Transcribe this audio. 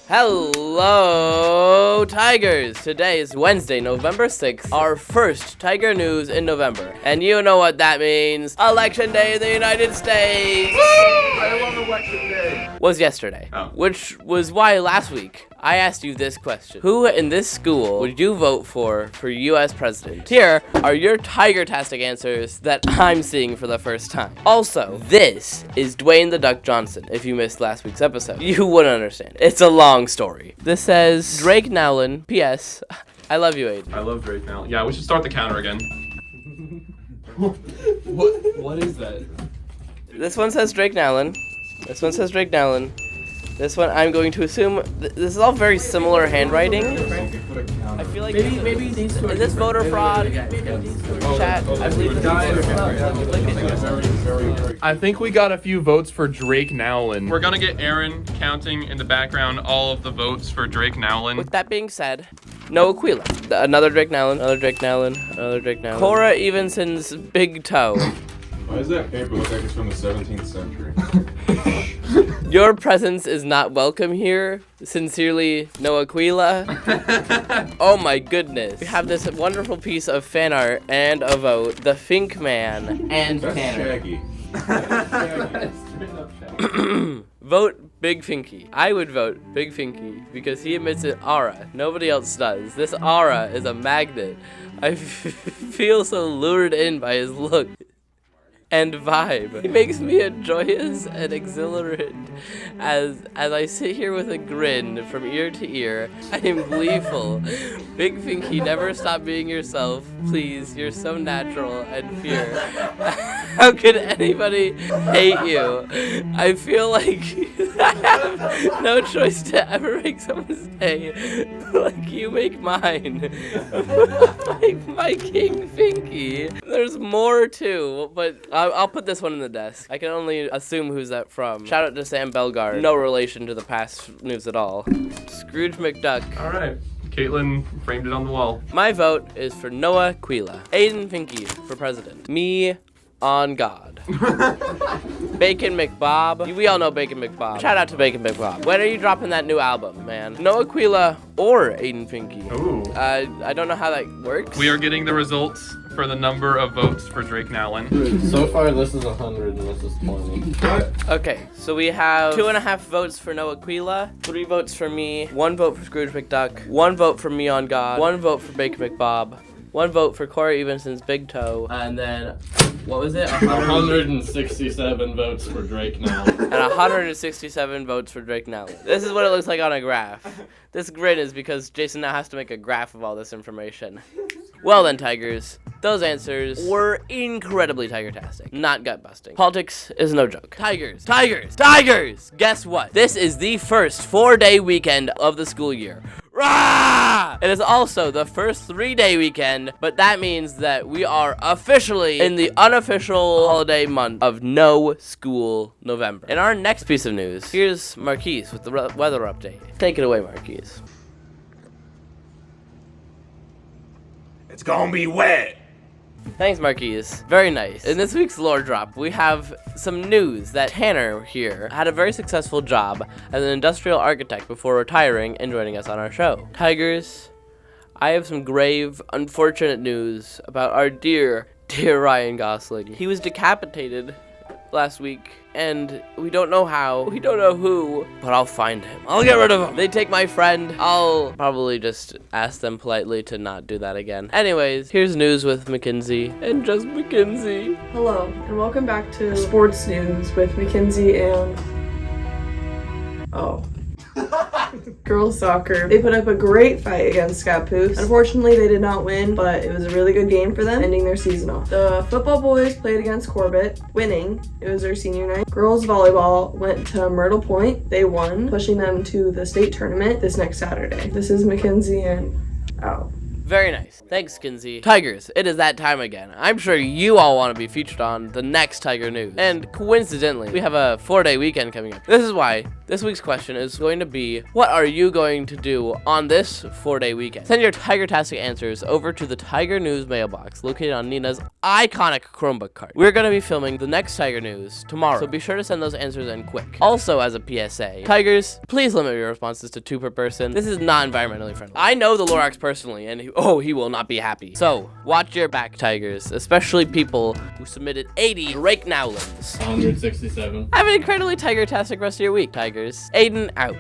Hello, Tigers! Today is Wednesday, November 6th, our first Tiger News in November. And you know what that means. Election Day in the United States! I love Election Day! Was yesterday, which was why last week I asked you this question. Who in this school would you vote for U.S. president? Here are your Tiger-tastic answers that I'm seeing for the first time. Also, this is Dwayne the Duck Johnson. If you missed last week's episode, you wouldn't understand. It's a long story. This says, Drake Nowlin, P.S. I love you, Aiden. I love Drake now. Yeah, we should start the counter again. What is that? This one says Drake Nowlin. This one says Drake Nowlin. This one, I'm going to assume, this is all very similar handwriting. I feel like maybe these two are this voter fraud? Chat, I believe I think we got a few votes for Drake Nowlin. We're gonna get Aaron counting in the background all of the votes for Drake Nowlin. With that being said, Noah Aquila. Another Drake Nowlin, another Drake Nowlin, another Drake Nowlin. Cora Evenson's big toe. Why does that paper look like it's from the 17th century? Your presence is not welcome here. Sincerely, Noah Aquila. Oh my goodness. We have this wonderful piece of fan art and a vote. The Fink Man and That's Tanner. Shaggy. Vote Big Finky. I would vote Big Finky because he emits an aura. Nobody else does. This aura is a magnet. I feel so lured in by his look and vibe. He makes me joyous and exhilarated as I sit here with a grin from ear to ear. I am gleeful. Big Finky, never stop being yourself. Please, you're so natural and pure. How could anybody hate you? I feel like I have no choice to ever make someone's day like you make mine. Like my King Finky. There's more too, but I'll put this one in the desk. I can only assume who's that from. Shout out to Sam Belgard. No relation to the past news at all. Scrooge McDuck. All right, Caitlin framed it on the wall. My vote is for Noah Aquila. Aiden Finky for president. Me on God. Bacon McBob. We all know Bacon McBob. Shout out to Bacon McBob. When are you dropping that new album, man? Noah Aquila or Aiden Finky? Ooh. I don't know how that works. We are getting the results for the number of votes for Drake Nowlin. So far, this is 100 and this is 20. Okay, so we have 2.5 votes for Noah Aquila, 3 votes for me, 1 vote for Scrooge McDuck, 1 vote for Me on God, 1 vote for Bacon McBob, 1 vote for Corey Evenson's big toe, and then, what was it? 167 votes for Drake now. And 167 votes for Drake Nowlin. This is what it looks like on a graph. This grid is because Jason now has to make a graph of all this information. Well then, Tigers, those answers were incredibly Tiger-tastic, not gut-busting. Politics is no joke. Tigers, Tigers, Tigers! Guess what? This is the first 4-day weekend of the school year. Rah! It is also the first 3-day weekend, but that means that we are officially in the unofficial holiday month of no school November. In our next piece of news, here's Marqueez with the weather update. Take it away, Marqueez. It's gonna be wet! Thanks, Marqueez. Very nice. In this week's lore drop, we have some news that Tanner here had a very successful job as an industrial architect before retiring and joining us on our show. Tigers, I have some grave, unfortunate news about our dear Ryan Gosling. He was decapitated last week, and we don't know how, we don't know who, but I'll find him. I'll get rid of him. They take my friend. I'll probably just ask them politely to not do that again. Anyways, here's news with McKinsey, and just McKinsey. Hello, and welcome back to Sports News with McKinsey and... girls soccer. They put up a great fight against Scappoose. Unfortunately, they did not win, but it was a really good game for them, ending their season off. The football boys played against Corbett, winning. It was their senior night. Girls volleyball went to Myrtle Point. They won, pushing them to the state tournament this next Saturday. This is McKinsey and out. Very nice. Thanks, Kinsey. Tigers, it is that time again. I'm sure you all want to be featured on the next Tiger News. And coincidentally, we have a 4-day weekend coming up. This is why This week's question is going to be, what are you going to do on this 4-day weekend? Send your Tiger-tastic answers over to the Tiger News mailbox located on Nina's iconic Chromebook cart. We're going to be filming the next Tiger News tomorrow, so be sure to send those answers in quick. Also, as a PSA, Tigers, please limit your responses to 2 per person. This is not environmentally friendly. I know the Lorax personally, and he will not be happy. So, watch your back, Tigers, especially people who submitted 80 Drake Nowlins. 167. Have an incredibly Tiger-tastic rest of your week, Tigers. Aiden out.